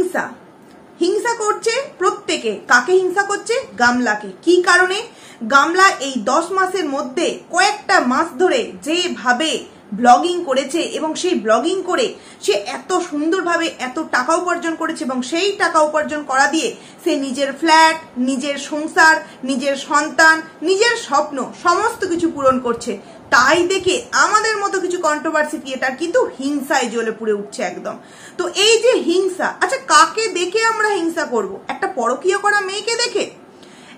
হিংসা হিংসা করছে প্রত্যেকে। কাকে হিংসা করছে? গামলাকে। কি কারণে? গামলা এই 10 মাসের মধ্যে কয়েকটা মাস ধরে যেভাবে ব্লগিং করেছে এবং সেই ব্লগিং করে সে এত সুন্দরভাবে এত টাকা উপার্জন করেছে এবং সেই টাকা উপার্জন করা দিয়ে সে নিজের ফ্ল্যাট, নিজের সংসার, নিজের সন্তান, নিজের স্বপ্ন সমস্ত কিছু পূরণ করছে। তাই দেখে আমাদের মতো কিছু কন্ট্রোভার্সি ক্রিয়েটার কিন্তু হিংসায় জ্বলে পুড়ে উঠছে একদম। তো এই যে হিংসা, আচ্ছা কাকে দেখে আমরা হিংসা করব? একটা পরকীয়া করা মেয়েকে দেখে?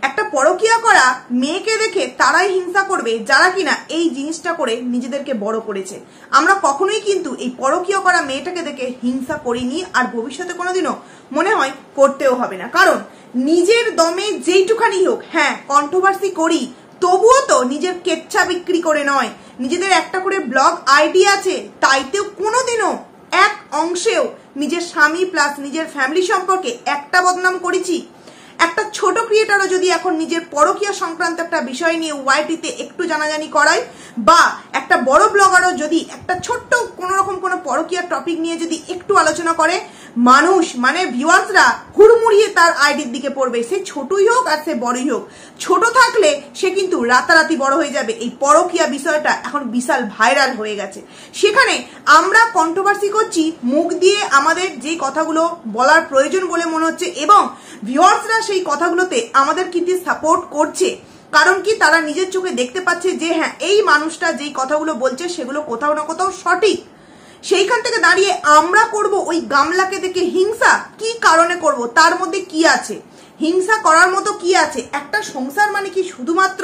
একটা পরকীয়া করা মেয়েকে দেখে তারাই হিংসা করবে যারা কিনা এই জিনিসটা করে নিজেদেরকে বড় করেছে। আমরা কখনোই কিন্তু এই পরকীয়া করা মেয়েটাকে দেখে হিংসা করিনি, আর ভবিষ্যতে কোনোদিনও মনে হয় করতেও হবে না। কারণ নিজের দমে যেইটুখানি হোক, হ্যাঁ কন্ট্রোভার্সি করি, তবুও তো নিজের কেচ্ছা বিক্রি করে নয়। নিজেদের একটা করে ব্লগ আইডি আছে, তাইতেও কোনোদিনও এক অংশেও নিজের স্বামী প্লাস নিজের ফ্যামিলি সম্পর্কে একটা বদনাম করেছি? একটা ছোট ক্রিয়েটারও যদি এখন নিজের পরকীয়া সংক্রান্ত একটা বিষয় নিয়ে ওয়াইটিতে একটু জানাজানি করায়, বা একটা বড় ব্লগারও যদি একটা ছোট্ট কোনোরকম কোনো পরকীয়ার টপিক নিয়ে যদি একটু আলোচনা করে, মানুষ মানে ভিউয়ার্সরা হুড়মুড়িয়ে তার আইডির দিকে পড়বে। সে ছোটই হোক আর সে বড়ই হোক, ছোট থাকলে সে কিন্তু রাতারাতি বড় হয়ে যাবে। এই পরকীয়া বিষয়টা এখন বিশাল ভাইরাল হয়ে গেছে। সেখানে আমরা কন্ট্রোভার্সি করছি মুখ দিয়ে আমাদের যে কথাগুলো বলার প্রয়োজন বলে মনে হচ্ছে, এবং ভিউয়ার্সরা সেই কথাগুলোতে আমাদের কিন্তু সাপোর্ট করছে। কারণ কি, তারা নিজের চোখে দেখতে পাচ্ছে যে হ্যাঁ এই মানুষটা যেই কথাগুলো বলছে সেগুলো কোথাও না কোথাও সঠিক। সেইখান থেকে দাঁড়িয়ে আমরা করব ওই গামলাকে দেখে হিংসা? কি কারণে করব? তার মধ্যে কি আছে? হিংসা করার মতো কি আছে? একটা সংসার মানে কি শুধুমাত্র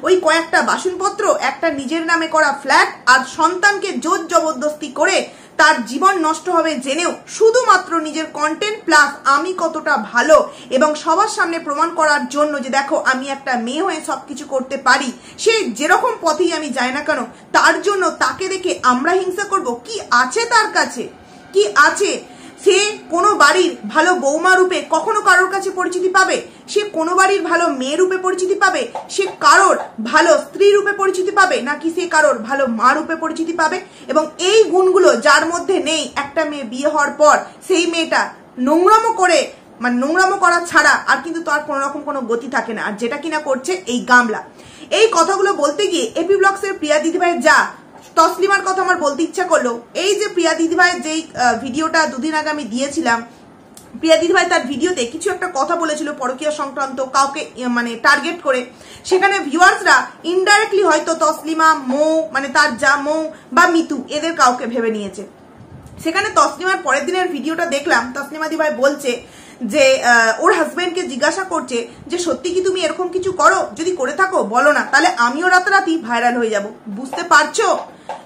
ওই কয়েকটা বাসনপত্র, একটা নিজের নামে করা ফ্ল্যাট, আর সন্তানকে জোর জবরদস্তি করে তার জীবন নষ্ট হবে জেনেও শুধুমাত্র নিজের কন্টেন্ট প্লাস আমি কতটা ভালো এবং সবার সামনে প্রমাণ করার জন্য যে দেখো আমি একটা মেয়ে হয়ে সবকিছু করতে পারি, সে যেরকম পথেই আমি যাই না কেন, তার জন্য তাকে দেখে আমরা হিংসা করব? কি আছে তার কাছে? কি আছে? সে কোনো বাড়ির ভালো বৌমা রূপে কখনো কারোর কাছে পরিচিতি পাবে? সে কোনো বাড়ির ভালো মেয়ে রূপে পরিচিতি পাবে? সে কারোর ভালো স্ত্রী রূপে পরিচিতি পাবে? নাকি সে কারোর ভালো মা রূপে পরিচিতি পাবে? এবং এই গুণগুলো যার মধ্যে নেই, একটা মেয়ে বিয়ে হওয়ার পর সেই মেয়েটা নোংরামো করে, মানে নোংরামো করা ছাড়া আর কিন্তু তার কোনো রকম কোনো গতি থাকে না। আর যেটা কিনা করছে এই গামলা। এই কথাগুলো বলতে গিয়ে এপি ব্লগসের প্রিয়া দিদিভাই যা তসলিমার কথা আমার বলতে ইচ্ছা করলো। এই যে প্রিয়া দিদিভাইয়ের যেই ভিডিওটা দুদিন আগে আমি দিয়েছিলাম, প্রিয়া দিদিভাই তার ভিডিওতে কিছু একটা কথা বলেছিল পরকীয়া সংক্রান্ত, কাউকে মানে টার্গেট করে। সেখানে ভিউয়ার্সরা ইনডাইরেক্টলি হয়তো তসলিমা, মৌ মানে তার যা মৌ বা মিতু এদের কাউকে ভেবে নিয়েছে। সেখানে তসলিমার পরের দিনের ভিডিওটা দেখলাম, তসলিমা দিভাই বলছে যে ওর হাজবেন্ডকে জিজ্ঞাসা করছে যে সত্যি কি তুমি এরকম কিছু করো? যদি করে থাকো বলো না, তাহলে আমিও রাতারাতি ভাইরাল হয়ে যাব। বুঝতে পারছো?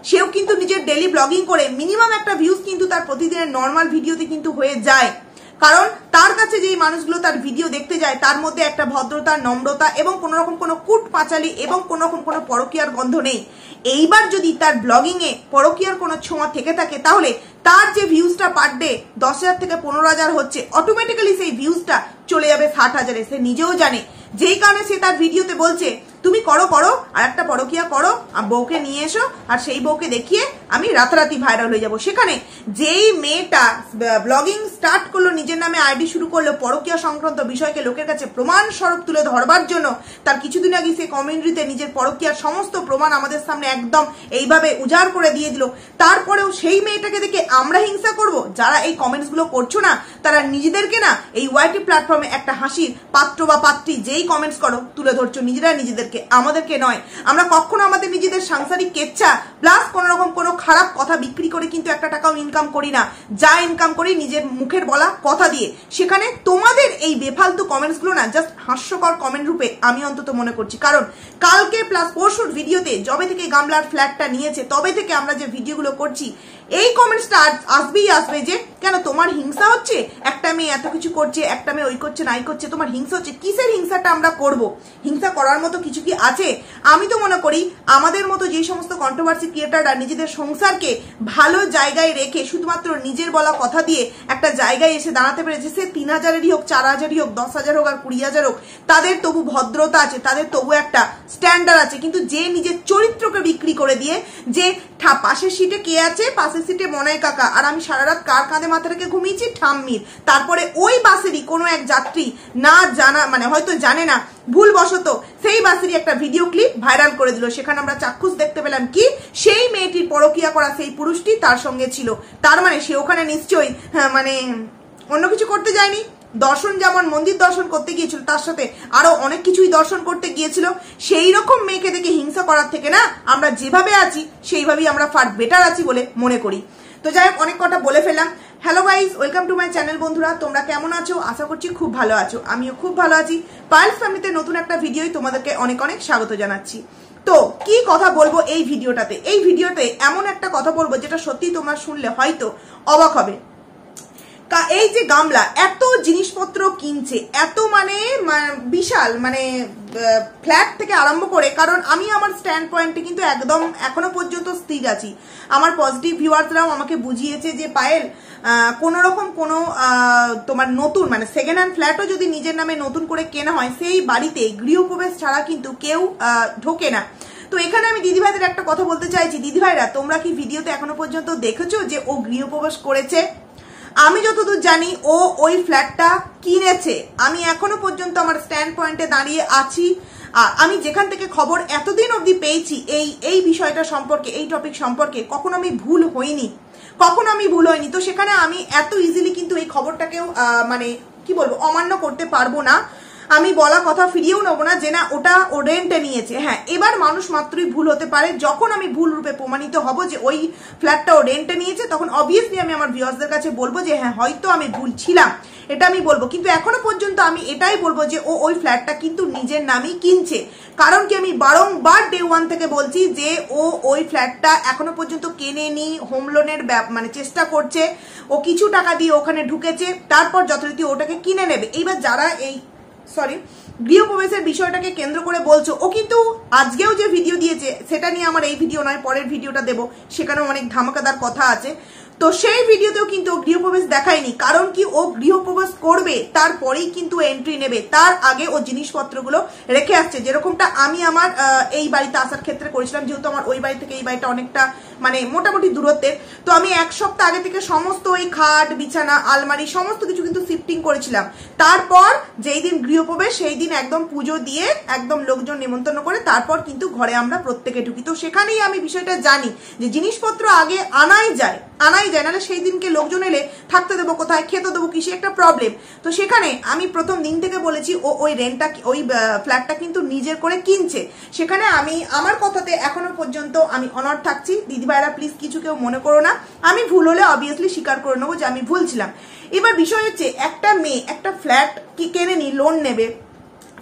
সেও কিন্তু নিজের ডেইলি ব্লগিং করে মিনিমাম একটা ভিউজ কিন্তু তার প্রতিদিনের নর্মাল ভিডিওতে কিন্তু হয়ে যায়। কারণ তার কাছে যেই মানুষগুলো তার ভিডিও দেখতে যায় তার মধ্যে একটা ভদ্রতা, নম্রতা এবং কোনো রকম কোনো কুট পাঁচালি এবং কোনো রকম কোনো পরকীয়ার গন্ধ নেই। এইবার যদি তার ব্লগিং এ পরকীয়ার কোনো ছোঁয়া থেকে থাকে, তাহলে তার যে ভিউজটা পার ডে 10,000 থেকে 15,000 হচ্ছে, অটোমেটিক্যালি সেই ভিউজটা চলে যাবে 60,000-এ। সে নিজেও জানে, যেই কারণে সে তার ভিডিওতে বলছে তুমি করো করো আর একটা পরকীয়া করো, বউকে নিয়ে এসো, আর সেই বউকে দেখিয়ে আমি রাতারাতি ভাইরাল হয়ে যাব। সেখানে যেই মেয়েটা ব্লগিং স্টার্ট করলো, নিজের নামে আইডি শুরু করলো, পরকীয়া সংক্রান্ত বিষয়কে লোকের কাছে প্রমাণ স্বরূপ তুলে ধরবার জন্য, তার কিছুদিন আগে সে কমেন্ট্রিতে নিজের পরকীয়ার সমস্ত প্রমাণ আমাদের সামনে একদম এইভাবে উজাড় করে দিয়ে দিল। তারপরেও সেই মেয়েটাকে দেখে আমরা হিংসা করব? যারা এই কমেন্টস গুলো করছো না, তারা নিজেদেরকে না এই ওয়াইটি প্ল্যাটফর্মে একটা হাসির পাত্র বা পাত্রী যেই কমেন্টস করো তুলে ধরছো নিজেরা নিজেদেরকে, আমাদেরকে নয়। আমরা কখনো আমাদের নিজেদের সাংসারিক কেচ্ছা প্লাস কোন রকম কোনো খারাপ কথা বিক্রি করে কিন্তু একটা টাকাও ইনকাম করি না। যা ইনকাম করি নিজের মুখের বলা কথা দিয়ে। সেখানে তোমাদের এই বেফালতু কমেন্টস গুলো না জাস্ট হাস্যকর কমেন্ট রূপে আমি অন্তত মনে করছি। কারণ কালকে প্লাস পরশুর ভিডিওতে যবে থেকে গামলার ফ্ল্যাটটা নিয়েছে তবে থেকে আমরা যে ভিডিওগুলো করছি, এই কমেন্টসটা আসবেই আসবে যে কেন তোমার হিংসা হচ্ছে? একটা মেয়ে এত কিছু করছে, একটা মেয়ে ওই করছে নাই করছে, তোমার হিংসা হচ্ছে? কিসের হিংসাটা আমরা করব? হিংসা করার মতো কিছু কি আছে? আমি তো মনে করি আমাদের মতো যে সমস্ত কন্ট্রোভার্সি ক্রিয়েটাররা নিজেদের সংসারকে ভালো জায়গায় রেখে শুধুমাত্র নিজের বলা কথা দিয়ে একটা জায়গায় এসে দাঁড়াতে পেরেছে, সে 3,000-এরই হোক, 4,000-ই হোক, 10,000 হোক আর 20,000 হোক, তাদের তবু ভদ্রতা আছে, তাদের তবু একটা স্ট্যান্ডার্ড আছে। কিন্তু যে নিজের চরিত্রকে বিক্রি করে দিয়ে, যে পাশের সিটে কে আছে, পাশের বাসের সিটে মনাই কাকা, আর আমি সারা রাত কার কাঁধে মাথা রেখে ঘুমিয়েছি? ঠাম্মির। তারপরে ওই বাসেরই কোনো এক যাত্রী না জানা, মানে হয়তো জানে না, ভুলবশত সেই বাসেরই একটা ভিডিও ক্লিপ ভাইরাল করে দিল। সেখানে আমরা চাক্ষুষ দেখতে পেলাম কি সেই মেয়েটির পরকীয়া করা সেই পুরুষটি তার সঙ্গে ছিল। তার মানে সে ওখানে নিশ্চয়ই মানে অন্য কিছু করতে যায়নি, দর্শন যেমন মন্দির দর্শন করতে গিয়েছিল, তার সাথে আরো অনেক কিছুই দর্শন করতে গিয়েছিল। সেই রকম মেয়েকে দেখে হিংসা করার থেকে না আমরা যেভাবে আছি সেইভাবেই আমরা ফার বেটার আছি বলে মনে করি। তো যাই হোক, অনেক কথা বলে ফেললাম। Hello guys, welcome to my channel. বন্ধুরা, তোমরা কেমন আছো? আশা করছি খুব ভালো আছো। আমিও খুব ভালো আছি। পায়েলস ফ্যামিলিতে নতুন একটা ভিডিওই তোমাদেরকে অনেক অনেক স্বাগত জানাচ্ছি। তো কি কথা বলবো এই ভিডিওটাতে? এই ভিডিওতে এমন একটা কথা বলবো যেটা সত্যি তোমরা শুনলে হয়তো অবাক হবে। এই যে গামলা এত জিনিসপত্র কিনছে, এত মানে বিশাল, মানে ফ্ল্যাট থেকে আরম্ভ করে, কারণ আমি আমার স্ট্যান্ড পয়েন্টে কিন্তু একদম এখনো পর্যন্ত স্থির আছি। আমার পজিটিভ ভিউয়ার্সরাও আমাকে বুঝিয়েছে যে পায়েল, কোনো রকম কোনো তোমার নতুন মানে সেকেন্ড হ্যান্ড ফ্ল্যাটও যদি নিজের নামে নতুন করে কেনা হয়, সেই বাড়িতে গৃহপ্রবেশ ছাড়া কিন্তু কেউ ঢোকে না। তো এখানে আমি দিদিভাইদের একটা কথা বলতে চাইছি। দিদিভাইরা, তোমরা কি ভিডিওতে এখনো পর্যন্ত দেখেছো যে ও গৃহপ্রবেশ করেছে? আমি যতদূর জানি ও ওই ফ্ল্যাটটা কিনেছে। আমি এখনো পর্যন্ত আমার স্ট্যান্ড পয়েন্টে দাঁড়িয়ে আছি। আর আমি যেখান থেকে খবর এতদিন অবধি পেয়েছি এই বিষয়টা সম্পর্কে, এই টপিক সম্পর্কে, কখনো আমি ভুল হইনি। তো সেখানে আমি এত ইজিলি কিন্তু এই খবরটাকেও মানে কি বলবো, অমান্য করতে পারবো না। আমি বলা কথা ফিরিয়েও নেবো না যে না ওটা ও রেন্টে নিয়েছে। হ্যাঁ, এবার মানুষ মাত্রই ভুল হতে পারে। যখন আমি ভুল রূপে প্রমাণিত হব যে ওই ফ্ল্যাটটা ও রেন্টে নিয়েছে, তখন অবভিয়াসলি আমি আমার ভিউয়ার্সদের কাছে বলবো যে হ্যাঁ, হয়তো আমি ভুল ছিলাম, এটা আমি বলবো। কিন্তু এখনো পর্যন্ত আমি এটাই বলবো যে ও ওই ফ্ল্যাটটা কিন্তু নিজের নামেই কিনছে। কারণ কি, আমি বারংবার ডে ওয়ান থেকে বলছি যে ও ওই ফ্ল্যাটটা এখনো পর্যন্ত কেনেনি, হোম লোনের মানে চেষ্টা করছে। ও কিছু টাকা দিয়ে ওখানে ঢুকেছে, তারপর যথারীতি ওটাকে কিনে নেবে। এইবার যারা এই গৃহপ্রবেশের বিষয়টাকে কেন্দ্র করে বলছো, ও কিন্তু আজকেও যে ভিডিও দিয়েছে সেটা নিয়ে আমার এই ভিডিও নয়, পরের ভিডিওটা দেবো, সেখানেও অনেক ধামাকাদার কথা আছে। তো সেই ভিডিওতেও কিন্তু ও গৃহপ্রবেশ দেখায়নি। কারণ কি, ও গৃহপ্রবেশ করবে তারপরেই কিন্তু এন্ট্রি নেবে, তার আগে ও জিনিসপত্রগুলো রেখে আসছে। যেরকমটা আমি আমার এই বাড়িতে আসার ক্ষেত্রে করেছিলাম, যেহেতু আমার ওই বাড়ি থেকে এই বাড়িটা অনেকটা মানে মোটামুটি দূরত্বের। তো আমি এক সপ্তাহ আগে থেকে সমস্ত ওই খাট, বিছানা, আলমারি সমস্ত কিছু কিন্তু শিফটিং করেছিলাম। তারপর যেই দিন গৃহপ্রবেশ সেই দিন একদম পুজো দিয়ে একদম লোকজন নিমন্ত্রণ করে তারপর কিন্তু ঘরে আমরা প্রত্যেকে ঢুকি। তো সেখানেই আমি বিষয়টা জানি যে জিনিসপত্র আগে আনাই যায়, নাহলে সেই দিনকে লোকজন এলে থাকতে দেবো কোথায়, খেতে দেবো কি, সে একটা প্রবলেম। তো সেখানে আমি প্রথম দিন থেকে বলেছি ও ওই রেন্টটা, ওই ফ্ল্যাটটা কিন্তু নিজের করে কিনছে। সেখানে আমি আমার কথাতে এখনো পর্যন্ত আমি অনড় থাকছি। দিদিভাইরা প্লিজ কিছু কেউ মনে করো না, আমি ভুল হলে অবভিয়াসলি স্বীকার করে নেবো যে আমি ভুল ছিলাম। এবার বিষয় হচ্ছে, একটা মেয়ে একটা ফ্ল্যাট কি কেনেনি, লোন নেবে,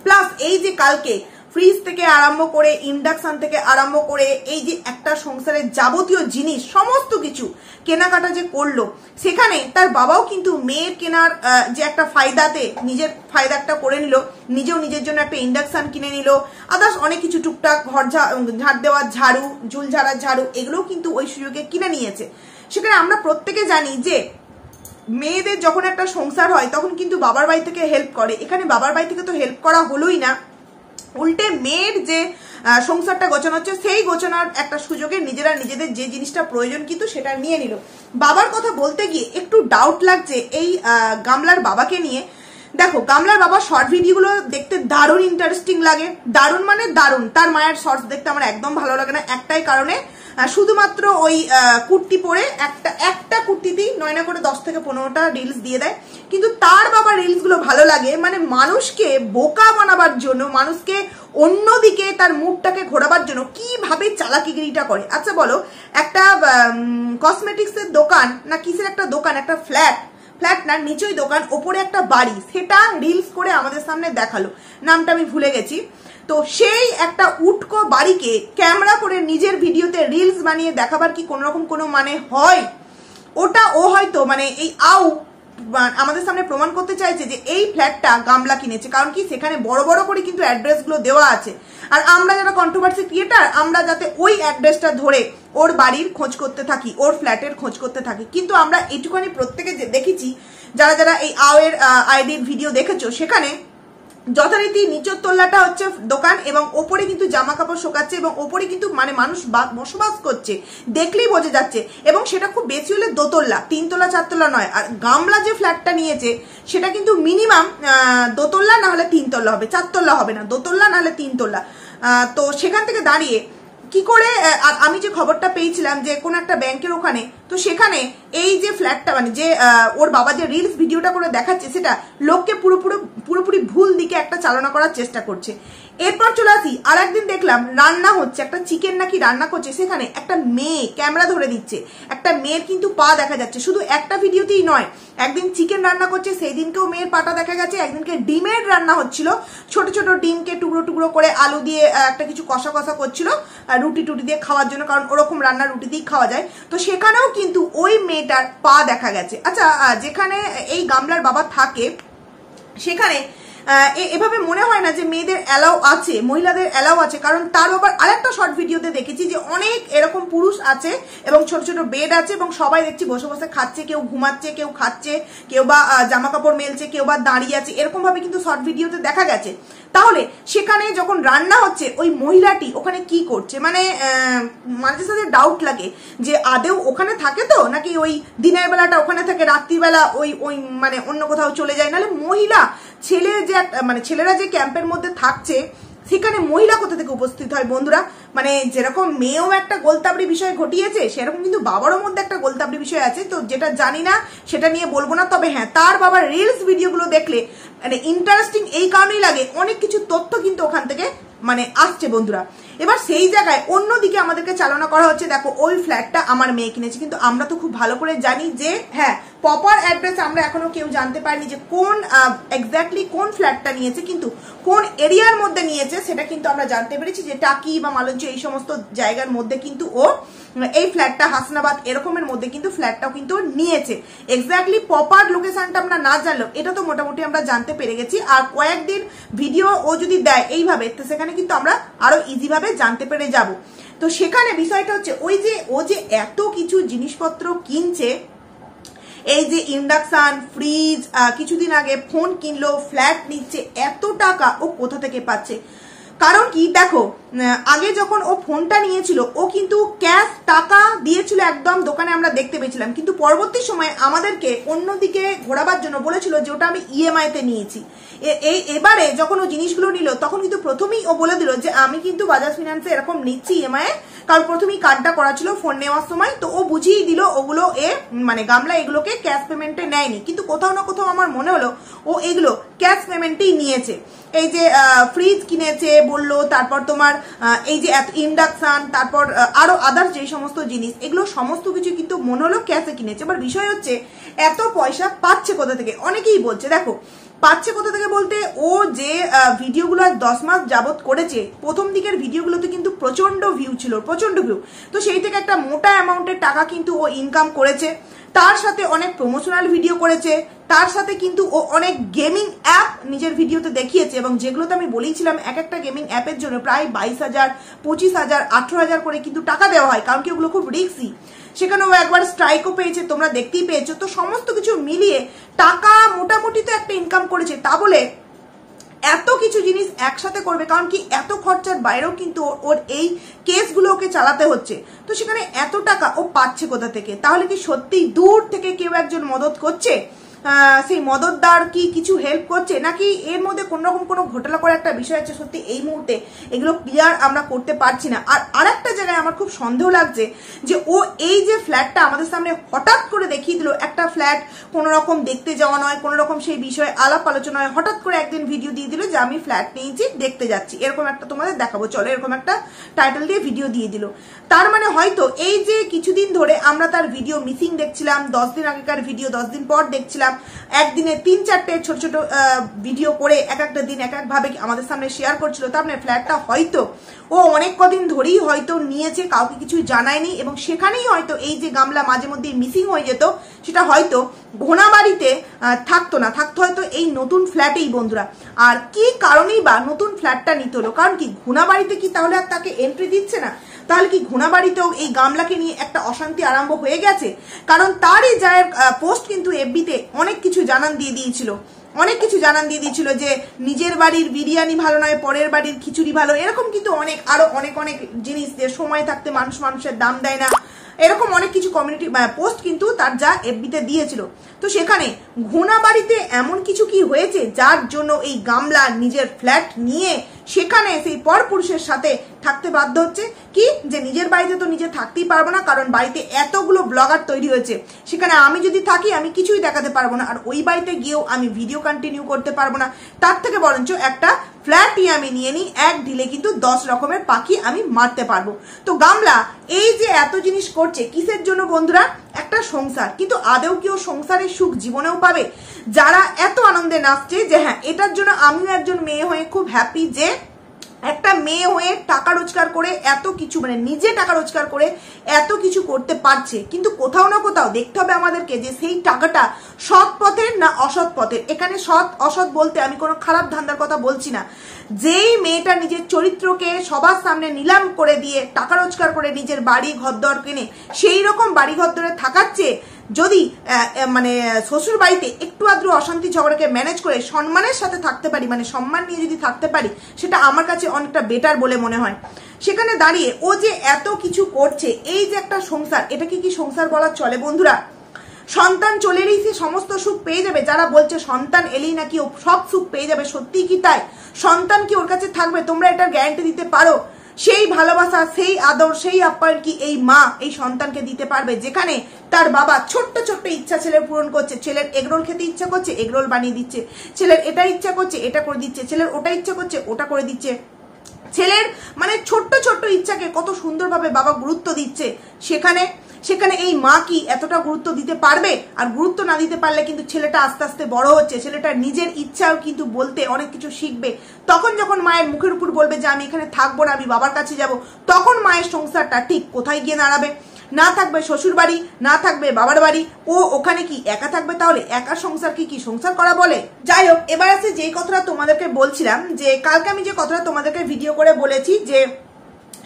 প্লাস এই যে কালকে ফ্রিজ থেকে আরম্ভ করে, ইন্ডাকশন থেকে আরম্ভ করে, এই যে একটা সংসারের যাবতীয় জিনিস সমস্ত কিছু কেনাকাটা যে করলো, সেখানে তার বাবাও কিন্তু মেয়ের কেনার যে একটা ফায়দাতে নিজের ফায়দাটা করে নিল, নিজেও নিজের জন্য একটা ইন্ডাকশন কিনে নিল, আদার্স অনেক কিছু টুকটাক ঘর ঝাড় দেওয়ার ঝাড়ু, ঝুল ঝাড়ার ঝাড়ু, এগুলোও কিন্তু ওই সুযোগে কিনে নিয়েছে। সেখানে আমরা প্রত্যেকে জানি যে মেয়েদের যখন একটা সংসার হয় তখন কিন্তু বাবার বাড়ি থেকে হেল্প করে। এখানে বাবার বাড়ি থেকে তো হেল্প করা হলোই না, উল্টে মেয়ের যে সংসারটা গোছানো হচ্ছে সেই গোছানোর একটা সুযোগে নিজেরা নিজেদের যে জিনিসটা প্রয়োজন কিন্তু সেটা নিয়ে নিল। বাবার কথা বলতে গিয়ে একটু ডাউট লাগছে এই গামলার বাবাকে নিয়ে। দেখো, গামলার বাবা শর্ট ভিডিওগুলো দেখতে দারুণ ইন্টারেস্টিং লাগে, দারুণ মানে দারুণ। তার মায়ের শর্টস দেখতে আমার একদম ভালো লাগে না, একটাই কারণে, শুধুমাত্র ওই কুর্তি পরে একটা কুর্তিতেই 9 করে 10 থেকে 15টা রিলস দিয়ে দেয়। কিন্তু তার বাবা রিলসগুলো ভালো লাগে মানে মানুষকে বোকা বানাবার জন্য, মানুষকে অন্যদিকে তার মুডটাকে ঘোরাবার জন্য কিভাবে চালাকিগিরিটা করে। আচ্ছা বলো, একটা কসমেটিক্সের দোকান না কিসের একটা দোকান, একটা ফ্ল্যাট না নিচেই দোকান, ওপরে একটা বাড়ি, সেটা রিলস করে আমাদের সামনে দেখালো, নামটা আমি ভুলে গেছি। তো সেই একটা উটকো বাড়িকে ক্যামেরা করে নিজের ভিডিওতে রিলস বানিয়ে দেখাবার কি কোনো রকম কোনো মানে হয়? ওটা ও হয়তো মানে এই আমাদের সামনে প্রমাণ করতে চাইছে যে এই ফ্ল্যাটটা গামলা কিনেছে। কারণ কি, সেখানে বড় বড় করে কিন্তু অ্যাড্রেসগুলো দেওয়া আছে। আর আমরা যারা কন্ট্রোভার্সি ক্রিয়েটার, আমরা যাতে ওই অ্যাড্রেসটা ধরে ওর বাড়ির খোঁজ করতে থাকি, ওর ফ্ল্যাটের খোঁজ করতে থাকি। কিন্তু আমরা এটুখানি প্রত্যেকে দেখেছি, যারা যারা এই এর আইডির ভিডিও দেখেছো, সেখানে যথারীতি নিচের তল্লাটা হচ্ছে দোকান এবং ওপরে কিন্তু জামা কাপড় শোকাচ্ছে এবং ওপরে কিন্তু মানে মানুষ বসবাস করছে, দেখলেই বোঝা যাচ্ছে। এবং সেটা খুব বেশি হলে দোতলা, 3 তলা 4 তলা নয়। আর গামলা যে ফ্ল্যাটটা নিয়েছে সেটা কিন্তু মিনিমাম দোতলা না হলে 3 তলা হবে, 4 তলা হবে না, দোতলা না হলে 3 তলা। তো সেখান থেকে দাঁড়িয়ে কি করে, আর আমি যে খবরটা পেয়েছিলাম যে কোন একটা ব্যাংকের ওখানে, তো সেখানে এই যে ফ্ল্যাটটা মানে যে ওর বাবা যে রিলস ভিডিওটা করে দেখাচ্ছে সেটা লোককে পুরোপুরি ভুল দিকে একটা চালনা করার চেষ্টা করছে। এরপর চলে আসি, আর একদিন দেখলাম রান্না হচ্ছে, একটা চিকেন নাকি রান্না করছে, সেখানে একটা মেয়ে ক্যামেরা ধরে দিচ্ছে, একটা মেয়ের কিন্তু পা দেখা যাচ্ছে। শুধু একটা ভিডিওতেই নয়, একদিন চিকেন রান্না করছে সেই দিনকেও মেয়ের পাটা দেখা গেছে, একদিনকে ডিমের রান্না হচ্ছিল, ছোট ছোট ডিমকে টুকরো টুকরো করে আলু দিয়ে একটা কিছু কষা কষা করছিল রুটি টুটি দিয়ে খাওয়ার জন্য, কারণ ওরকম রান্না রুটি দিয়েই খাওয়া যায়। তো সেখানেও কিন্তু ওই মেয়েটার পা দেখা গেছে। আচ্ছা, যেখানে এই গামলার বাবা থাকে সেখানে এভাবে মনে হয় না যে মেয়েদের অ্যালাউ আছে, মহিলাদের অ্যালাউ আছে, কারণ তার আবার আরেকটা শর্ট ভিডিওতে দেখেছি যে অনেক এরকম পুরুষ আছে এবং ছোট ছোট বেড আছে এবং সবাই দেখছি বসে বসে খাচ্ছে, কেউ ঘুমাচ্ছে, কেউ খাচ্ছে, কেউ বা জামা কাপড় মেলছে, কেউ বা দাঁড়িয়ে আছে, এরকম ভাবে কিন্তু শর্ট ভিডিওতে দেখা গেছে। তাহলে সেখানে যখন রান্না হচ্ছে ওই মহিলাটি ওখানে কি করছে, মানে মাঝে সাথে ডাউট লাগে যে আদেও ওখানে থাকে তো নাকি ওই দিনের বেলাটা ওখানে থাকে, রাত্রিবেলা ওই মানে অন্য কোথাও চলে যায়। নাহলে মহিলা ছেলে যে মানে ছেলেরা যে ক্যাম্পের মধ্যে থাকছে সেখানে মহিলা কোথা থেকে উপস্থিত হয় বন্ধুরা? মানে যেরকম মেয়েও একটা গোলতাবড়ি বিষয় ঘটিয়েছে সেরকম কিন্তু বাবারও মধ্যে একটা গোলতাবড়ি বিষয় আছে। তো যেটা জানি না সেটা নিয়ে বলবো না, তবে হ্যাঁ তার বাবার রিলস ভিডিওগুলো দেখলে মানে ইন্টারেস্টিং এই কারণেই লাগে, অনেক কিছু তথ্য কিন্তু ওখান থেকে মানে আসছে বন্ধুরা। এবার সেই জায়গায় অন্যদিকে আমাদেরকে চালনা করা হচ্ছে, দেখো ওই ফ্ল্যাটটা আমার মেয়ে কিনেছে, কিন্তু আমরা তো খুব ভালো করে জানি যে হ্যাঁ প্রপার অ্যাড্রেস আমরা এখনো কেউ জানতে পারিনি যে কোন এক্স্যাক্টলি কোন ফ্ল্যাটটা নিয়েছে, কিন্তু কোন এরিয়ার মধ্যে নিয়েছে সেটা কিন্তু আমরা জানতে পেরেছি যে টাকি বা মালঞ্চ এই সমস্ত জায়গার মধ্যে কিন্তু ও এই ফ্ল্যাটটা, হাসনাবাদ এরকমের মধ্যে কিন্তু ফ্ল্যাটটাও কিন্তু নিয়েছে। এক্স্যাক্টলি প্রপার লোকেশনটা আমরা না জানলেও এটা তো মোটামুটি আমরা জানতে পেরে গেছি। আর কয়েকদিন ভিডিও ও যদি দেয় এইভাবে তো সেখানে কিন্তু আমরা আরো ইজি ভাবে জানতে পেরে যাব। তো সেখানে বিষয়টা হচ্ছে ওই যে ও যে এত কিছু জিনিসপত্র কিনছে, এই যে ইন্ডাকশন, ফ্রিজ, কিছুদিন আগে ফোন কিনলো, ফ্ল্যাট নিচ্ছে, এত টাকা ও কোথা থেকে পাচ্ছে? কারণ কি দেখো, আগে যখন ও ফোনটা নিয়েছিল ও কিন্তু ক্যাশ টাকা দিয়েছিল একদম, দোকানে আমরা দেখতে পেয়েছিলাম, কিন্তু পরবর্তী সময়ে আমাদেরকে অন্যদিকে ঘোরাবার জন্য বলেছিল যে ওটা আমি ইএমআই তে নিয়েছি। এবারে যখন ও জিনিসগুলো নিল তখন কিন্তু প্রথমেই ও বলে দিল যে আমি কিন্তু বাজাজ ফিনান্সে এরকম নিচ্ছি ইএমআই, কারণ প্রথমেই কার্ডটা করা ছিল ফোন নেওয়ার সময়। তো ও বুঝিয়ে দিল ওগুলো মানে গামলা এগুলোকে ক্যাশ পেমেন্টে নেয়নি, কিন্তু কোথাও না কোথাও আমার মনে হলো ও এগুলো ক্যাশ পেমেন্টেই নিয়েছে। এই যে ফ্রিজ কিনেছে বললো, তারপর তোমার এই যে ইন্ডাকশন, তারপর আরো আদার্স যে সমস্ত জিনিস, এগুলো সমস্ত কিছু কিন্তু মনে হলো ক্যাশে কিনেছে। এবার বিষয় হচ্ছে এত পয়সা পাচ্ছে কোথা থেকে? অনেকেই বলছে দেখো পাচ্ছে কোথা থেকে বলতে, ও যে ভিডিওগুলো 10 মাস যাবত করেছে, প্রথম দিকের ভিডিওগুলোতে কিন্তু প্রচন্ড ভিউ ছিল, প্রচন্ড ভিউ। তো সেই থেকে একটা মোটা অ্যামাউন্টের টাকা কিন্তু ও ইনকাম করেছে, তার সাথে অনেক প্রমোশনাল ভিডিও করেছে, তার সাথে কিন্তু ও অনেক গেমিং অ্যাপ নিজের ভিডিওতে দেখিয়েছে, এবং যেগুলোতে আমি বলেছিলাম এক একটা গেমিং অ্যাপের জন্য প্রায় 22,000, 25,000, 18,000 করে কিন্তু টাকা দেওয়া হয়, কারণ কি ওগুলো খুব রিস্কি। সেখানে ও একবার স্ট্রাইকও পেয়েছে, তোমরা দেখতেই পেয়েছো। তো সমস্ত কিছু মিলিয়ে টাকা মোটামুটি তো একটা ইনকাম করেছে, তা বলে এত কিছু জিনিস একসাথে করবে, কারণ কি এত খরচার বাইরেও কিন্তু ওর এই কেসগুলো ওকে চালাতে হচ্ছে। তো সেখানে এত টাকা ও পাচ্ছে কোথা থেকে? তাহলে কি সত্যি দূর থেকে কেউ একজন মদত করছে, সেই মদতদার কি কিছু হেল্প করছে, নাকি এর মধ্যে কোন রকম কোনো ঘোটালা করার একটা বিষয় আছে? সত্যি এই মুহূর্তে এগুলো ক্লিয়ার আমরা করতে পারছি না। আর আরেকটা জায়গায় আমার খুব সন্দেহ লাগছে যে ও এই যে ফ্ল্যাটটা আমাদের সামনে হঠাৎ করে দেখিয়ে দিল, একটা ফ্ল্যাট কোনো রকম দেখতে যাওয়া নয়, কোনো রকম সেই বিষয়ে আলাপ আলোচনা হয়, হঠাৎ করে একদিন ভিডিও দিয়ে দিল যে আমি ফ্ল্যাট নিয়েছি, দেখতে যাচ্ছি, এরকম একটা তোমাদের দেখাবো চলো, এরকম একটা টাইটেল দিয়ে ভিডিও দিয়ে দিল। তার মানে হয়তো এই যে কিছুদিন ধরে আমরা তার ভিডিও মিসিং দেখছিলাম, 10 দিন আগেকার ভিডিও 10 দিন পর দেখছিলাম, একদিনে 3-4টে ছোট ছোট ভিডিও করে এক একটা দিন এক এক ভাবে আমাদের সামনে শেয়ার করছিল, তার মানে ফ্ল্যাটটা হয়তো ও অনেক কদিন ধরেই হয়তো নিয়েছে, কাউকে কিছু জানায়নি, এবং সেখানেই হয়তো এই যে গামলা মাঝে মধ্যে মিসিং হয়ে যেত, সেটা হয়তো ঘোনাবাড়িতে থাকতো না, থাকতো হয়তো এই নতুন ফ্ল্যাটেই বন্ধুরা। আর কি কারণেই বা নতুন ফ্ল্যাটটা নিতে হলো? কারণ কি ঘোনাবাড়িতে কি তাহলে আর তাকে এন্ট্রি দিচ্ছে না? তাহলে কি ঘোনাবাড়িতেও এই গামলাকে নিয়ে একটা অশান্তি আরম্ভ হয়ে গেছে? কারণ তারই জায়ের পোস্ট কিন্তু এফবিতে অনেক কিছু জানান দিয়ে দিয়েছিল যে নিজের বাড়ির বিরিয়ানি ভালো নয়, পরের বাড়ির খিচুড়ি ভালো, এরকম কিন্তু আরো অনেক জিনিস, যে সময় থাকতে মানুষের দাম দেয় না, এরকম অনেক কিছু কমিউনিটি পোস্ট কিন্তু তার যা এফবিতে দিয়েছিল। তো সেখানে ঘোনাবাড়িতে এমন কিছু কি হয়েছে যার জন্য এই গামলা নিজের ফ্ল্যাট নিয়ে সেখানে সেই পরপুরুষের সাথে থাকতে বাধ্য হচ্ছে? কি যে নিজের বাড়িতে তো নিজে থাকতেই পারবো না, কারণ বাড়িতে এতগুলো ব্লগার তৈরি হয়েছে, সেখানে আমি যদি থাকি আমি কিছুই দেখাতে পারবো না, আর ওই বাড়িতে গিয়েও আমি ভিডিও কন্টিনিউ করতে পারবো না। তার থেকে বরঞ্চ একটা ফ্ল্যাটই আমি নিয়ে নিই, এক ঢিলে কিন্তু 10 রকমের পাখি আমি মারতে পারবো। তো গামলা এই যে এত জিনিস করছে কিসের জন্য বন্ধুরা? একটা সংসার। কিন্তু আদেও কেউ সংসারের সুখ জীবনেও পাবে? যারা এত আনন্দে নাচছে যে হ্যাঁ এটার জন্য আমিও একজন মেয়ে হয়ে খুব হ্যাপি যে একটা মেয়ে হয়ে টাকা রোজগার করে এত কিছু, মানে নিজে টাকা রোজগার করে এত কিছু করতে পারছে, কিন্তু কোথাও না কোথাও দেখতে হবে আমাদেরকে যে সেই টাকাটা সৎ পথের না অসৎ পথের। এখানে সৎ অসৎ বলতে আমি কোনো খারাপ ধান্দার কথা বলছি না। যেই মেয়েটা নিজের চরিত্রকে সবার সামনে নিলাম করে দিয়ে টাকা রোজগার করে নিজের বাড়ি ঘরদর কিনে সেই রকম বাড়ি ঘরদরে থাকাচ্ছে, যদি মানে শ্বশুর বাড়িতে একটু আদ্র অশান্তি ঝগড়াকে ম্যানেজ করে সম্মানের সাথে থাকতে পারি, মানে সম্মান নিয়ে যদি থাকতে পারি, সেটা আমার কাছে অনেকটা বেটার বলে মনে হয়। সেখানে দাঁড়িয়ে ও যে এত কিছু করছে, এই যে একটা সংসার, এটাকে কি সংসার বলা চলে বন্ধুরা? সন্তান চলে এলেই সে সমস্ত সুখ পেয়ে যাবে? যারা বলছে সন্তান এলেই নাকি ও সব সুখ পেয়ে যাবে, সত্যি কি তাই? সন্তান কি ওর কাছে থাকবে? তোমরা এটার গ্যারান্টি দিতে পারো? সেই ভালোবাসা, সেই আদর, সেই আপ্যায়ন কি এই মা এই সন্তানকে দিতে পারবে? যেখানে তার বাবা ছোট্ট ইচ্ছা ছেলের পূরণ করছে, ছেলের এগরোল খেতে ইচ্ছা করছে এগরোল বানিয়ে দিচ্ছে, ছেলের এটা ইচ্ছা করছে এটা করে দিচ্ছে, ছেলের ওটা ইচ্ছা করছে ওটা করে দিচ্ছে, ছেলের মানে ছোট্ট ইচ্ছাকে কত সুন্দরভাবে বাবা গুরুত্ব দিচ্ছে। সেখানে এই মা কি এতটা গুরুত্ব দিতে পারবে? আর গুরুত্ব না দিতে পারলে কিন্তু ছেলেটা আস্তে আস্তে বড় হচ্ছে, ছেলেটা নিজের ইচ্ছাও কিন্তু বলতে অনেক কিছু শিখবে। তখন যখন মায়ের মুখের উপর বলবে যে আমি এখানে থাকবো না, আমি বাবার কাছে যাব, তখন মায়ের সংসারটা ঠিক কোথায় গিয়ে দাঁড়াবে? না থাকবে শ্বশুর বাড়ি, না থাকবে বাবার বাড়ি, ও ওখানে কি একা থাকবে? তাহলে একা সংসার কি সংসার করা বলে? যাই হোক, এবার আছে যেই কথাটা তোমাদেরকে বলছিলাম, যে কালকে আমি যে কথাটা তোমাদেরকে ভিডিও করে বলেছি যে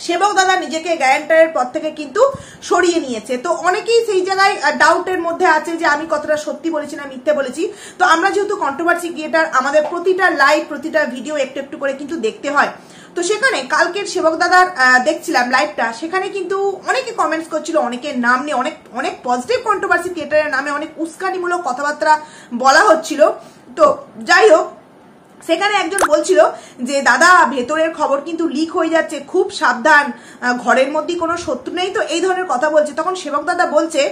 সেবক দাদা নিজেকে গ্যারান্টারের পর থেকে কিন্তু সরিয়ে নিয়েছে। তো অনেকেই সেই জায়গায় ডাউটের মধ্যে আছে যে আমি কতটা সত্যি বলেছি না মিথ্যে বলেছি। তো আমরা যেহেতু কন্ট্রোভার্সি ক্রিয়েটার, আমাদের প্রতিটা লাইভ প্রতিটা ভিডিও একটু একটু করে কিন্তু দেখতে হয়। তো সেখানে কালকের সেবক দাদার দেখছিলাম লাইভটা, সেখানে কিন্তু অনেকে কমেন্টস করছিল, অনেকের নাম নিয়ে অনেক পজিটিভ কন্ট্রোভার্সি ক্রিয়েটারের নামে অনেক উস্কানিমূলক কথাবার্তা বলা হচ্ছিল। তো যাই হোক, সেখানে একজন বলছিল যে দাদা ভেতরের খবর কিন্তু লিক হয়ে যাচ্ছে, খুব সাবধান, ঘরের মধ্যে কোনো শত্রু নেই, তো এই ধরনের কথা বলছে। তখন সেবক দাদা বলছে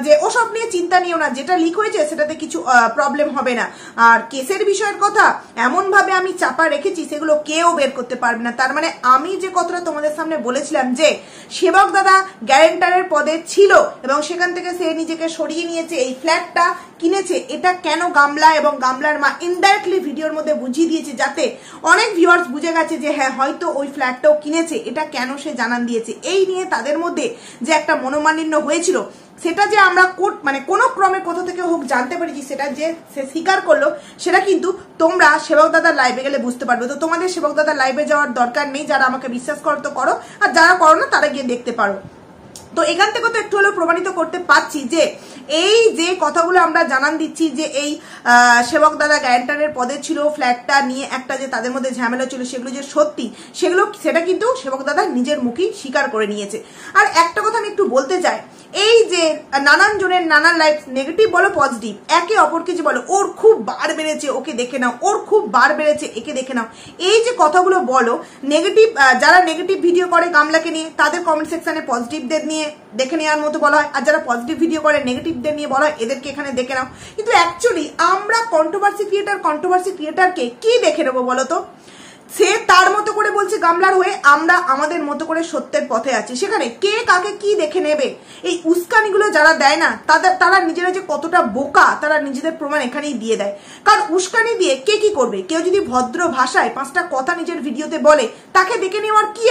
যে ওসব নিয়ে চিন্তা নিও না, যেটা লিক হয়েছে সেটাতে কিছু প্রবলেম হবে না, আর কেসের বিষয়ের কথা এমন ভাবে আমি চাপা রেখেছি সেগুলো কেউ বের করতে পারবে না। তার মানে আমি যে কথাটা তোমাদের সামনে বলেছিলাম যে সেবক দাদা গ্যারেন্টারের পদে ছিল এবং সেখান থেকে সে নিজেকে সরিয়ে নিয়েছে, এই ফ্ল্যাটটা কিনেছে, এটা কেন গামলা এবং গামলার মা ইনডাইরেক্টলি ভিডিওর মধ্যে বুঝিয়ে দিয়েছে, যাতে অনেক ভিউয়ার্স বুঝে গেছে যে হ্যাঁ হয়তো ওই ফ্ল্যাটটাও কিনেছে, এটা কেন সে জানান দিয়েছে। এই নিয়ে তাদের মধ্যে যে একটা মনোমালিন্য হয়েছিল, সেটা যে আমরা মানে কোনো ক্রমে কোথা থেকে হোক জানতে পেরেছি, সেটা যে সে স্বীকার করলো, সেটা কিন্তু তোমরা সেবক দাদার লাইভে গেলে বুঝতে পারবে। তো তোমাদের সেবক দাদার লাইভে যাওয়ার দরকার নেই, যারা আমাকে বিশ্বাস করো তো করো, আর যারা করো না তারা গিয়ে দেখতে পারো। তো এখান থেকে তো একটু হলেও প্রমাণিত করতে পারছি যে এই যে কথাগুলো আমরা জানান দিচ্ছি যে এই সেবক দাদা গ্যারান্টারের পদে ছিল, ফ্ল্যাটটা নিয়ে একটা যে তাদের মধ্যে ঝামেলা ছিল, সেগুলো যে সত্যি, সেটা কিন্তু সেবক দাদা নিজের মুখেই স্বীকার করে নিয়েছে। আর একটা কথা আমি একটু বলতে চাই, এই যে নানান জনের নানান লাইফ নেগেটিভ বলো পজিটিভ, একে অপরকে যে বলো ওর খুব বার বেড়েছে ওকে দেখে নাও, ওর খুব বার বেড়েছে একে দেখে নাও, এই যে কথাগুলো বলো নেগেটিভ, যারা নেগেটিভ ভিডিও করে গামলাকে নিয়ে তাদের কমেন্ট সেকশনে পজিটিভদের নিয়ে দেখে নেওয়ার মতো বলা হয়, আর যারা পজিটিভ ভিডিও করে নেগেটিভদের নিয়ে বলা হয় এদেরকে এখানে দেখে নাও। কিন্তু অ্যাকচুয়ালি আমরা কন্ট্রোভার্সি ক্রিয়েটারকে কি দেখে নেবো বলো তো? সে তার মতো করে বলছে গামলার হয়ে, আমরা আমাদের মতো করে সত্যের পথে আছি। সেখানে কে কাকে কি দেখে নেবে? এই উস্কানিগুলো যারা দেয় না তারা নিজেরা যে কতটা বোকা তারা নিজেদের প্রমাণ এখানেই দিয়ে দেয়। কারণ উস্কানি দিয়ে কে কি করবে? কেউ যদি ভদ্র ভাষায় 5টা কথা নিজের ভিডিওতে বলে, তাকে দেখে নেওয়ার কি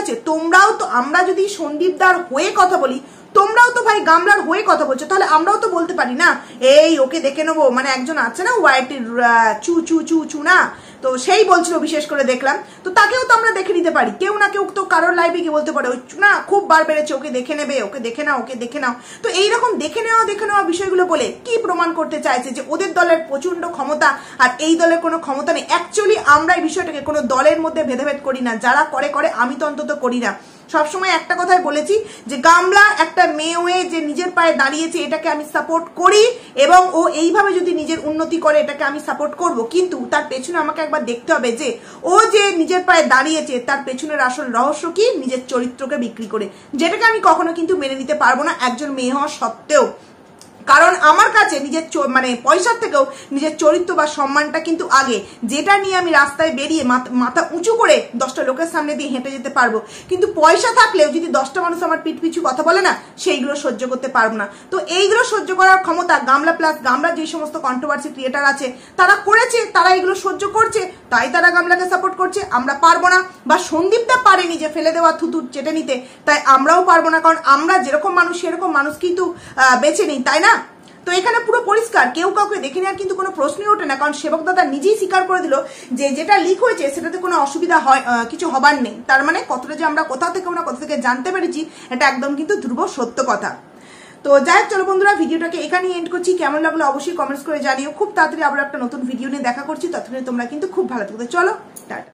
আছে? তোমরাও তো, আমরা যদি সন্দীপদার হয়ে কথা বলি, তোমরাও তো ভাই গামলার হয়ে কথা বলছো, তাহলে আমরাও তো বলতে পারি না এই ওকে দেখে নেবো। মানে একজন আছে না ওয়াইটির চু চু চু চু না, তো সেই বলছিল বিশেষ করে দেখলাম, তো তাকেও তো আমরা দেখে নিতে পারি, কেউ না কেউ তো কারোর লাইভে গিয়ে বলতে পারে না খুব বার বেড়েছে, ওকে দেখে নেবে, ওকে দেখে নাও, ওকে দেখে নাও। তো এইরকম দেখে নেওয়া বিষয়গুলো বলে কি প্রমাণ করতে চাইছে যে ওদের দলের প্রচন্ড ক্ষমতা আর এই দলের কোনো ক্ষমতা নেই? অ্যাকচুয়ালি আমরা এই বিষয়টাকে কোনো দলের মধ্যে ভেদাভেদ করি না, যারা করে করে, আমি তো অন্তত করি না। সবসময় একটা কথাই বলেছি যে গামলা একটা মেয়ে হয়ে যে নিজের পায়ে দাঁড়িয়েছে এটাকে আমি সাপোর্ট করি, এবং ও এইভাবে যদি নিজের উন্নতি করে এটাকে আমি সাপোর্ট করব, কিন্তু তার পেছনে আমাকে একবার দেখতে হবে যে ও যে নিজের পায়ে দাঁড়িয়েছে তার পেছনের আসল রহস্য কি, নিজের চরিত্রকে বিক্রি করে, যেটাকে আমি কখনো কিন্তু মেনে নিতে পারবো না একজন মেয়ে হওয়া সত্ত্বেও। কারণ আমার কাছে নিজের মানে পয়সার থেকেও নিজের চরিত্র বা সম্মানটা কিন্তু আগে, যেটা নিয়ে আমি রাস্তায় বেরিয়ে মাথা উঁচু করে 10টা লোকের সামনে দিয়ে হেঁটে যেতে পারবো, কিন্তু পয়সা থাকলেও যদি 10টা মানুষ আমার পিঠ পিছু কথা বলে না, সেইগুলো সহ্য করতে পারবো না। তো এইগুলো সহ্য করার ক্ষমতা গামলা প্লাস গামলা যে সমস্ত কন্ট্রোভার্সি ক্রিয়েটার আছে তারা করেছে, তারা এগুলো সহ্য করছে, তাই তারা গামলাকে সাপোর্ট করছে। আমরা পারবো না, বা সন্দীপটা পারেনি যে ফেলে দেওয়া থুতুর চেটে নিতে, তাই আমরাও পারবো না, কারণ আমরা যেরকম মানুষ সেরকম মানুষ কিন্তু বেছে নিই, তাই না? তো এখানে পুরো পরিষ্কার, কেউ কাউকে দেখে নেওয়ার কিন্তু কোনো প্রশ্নই ওঠে না, কারণ সেবক দাদা নিজেই স্বীকার করে দিল যে যেটা লিক হয়েছে সেটাতে কোনো অসুবিধা হয় কিছু হবার নেই। তার মানে কতটা যে আমরা কোথা থেকে জানতে পেরেছি, এটা একদম কিন্তু ধ্রুব সত্য কথা। তো যাই হোক, চলো বন্ধুরা, ভিডিওটাকে এখানেই এন্ড করছি। কেমন লাগলো অবশ্যই কমেন্টস করে জানিও। খুব তাড়াতাড়ি আবার একটা নতুন ভিডিও নিয়ে দেখা করছি, ততক্ষণে তোমরা কিন্তু খুব ভালো থাকবে। চলো টাটা।